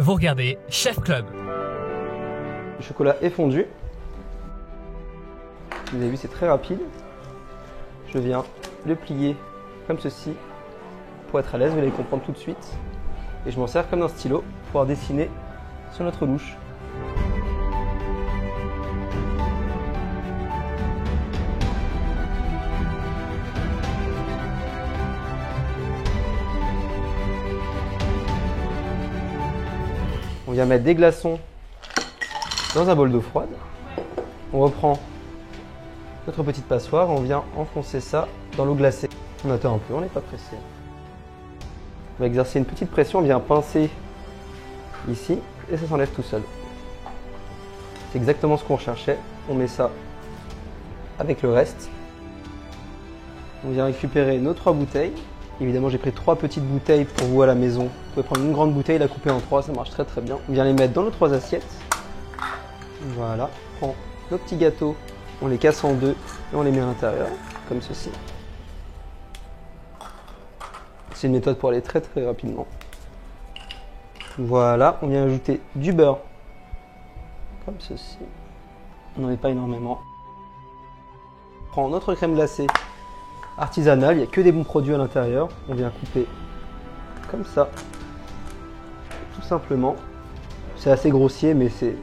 Vous regardez Chef Club. Le chocolat est fondu. Vous avez vu, c'est très rapide. Je viens le plier comme ceci pour être à l'aise, vous allez comprendre tout de suite. Et je m'en sers comme d'un stylo pour pouvoir dessiner sur notre louche. On vient mettre des glaçons dans un bol d'eau froide. On reprend notre petite passoire, on vient enfoncer ça dans l'eau glacée. On attend un peu, on n'est pas pressé. On va exercer une petite pression, on vient pincer ici et ça s'enlève tout seul. C'est exactement ce qu'on recherchait. On met ça avec le reste. On vient récupérer nos 3 bouteilles. Évidemment, j'ai pris 3 petites bouteilles pour vous à la maison. Vous pouvez prendre une grande bouteille, la couper en 3, ça marche très très bien. On vient les mettre dans nos 3 assiettes. Voilà, on prend nos petits gâteaux, on les casse en 2 et on les met à l'intérieur, comme ceci. C'est une méthode pour aller très très rapidement. Voilà, on vient ajouter du beurre, comme ceci. On n'en met pas énormément. On prend notre crème glacée artisanale, il n'y a que des bons produits à l'intérieur. On vient couper comme ça, tout simplement. C'est assez grossier, mais c'est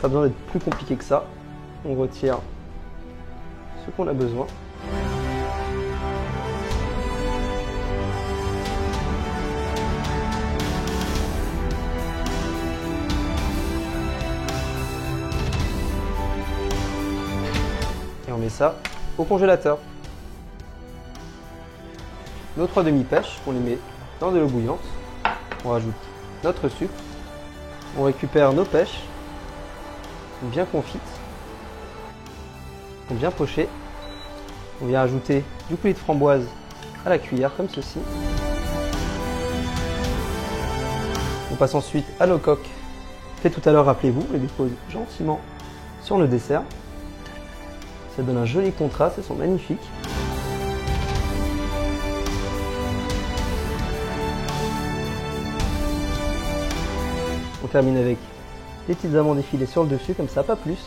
pas besoin d'être plus compliqué que ça. On retire ce qu'on a besoin. Et on met ça au congélateur. Nos 3 demi-pêches, on les met dans de l'eau bouillante. On rajoute notre sucre. On récupère nos pêches, bien confites, bien pochées. On vient ajouter du coulis de framboise à la cuillère, comme ceci. On passe ensuite à nos coques. Fait tout à l'heure, rappelez-vous, on les dépose gentiment sur le dessert. Ça donne un joli contraste, elles sont magnifiques. On termine avec des petites amandes effilées sur le dessus, comme ça, pas plus.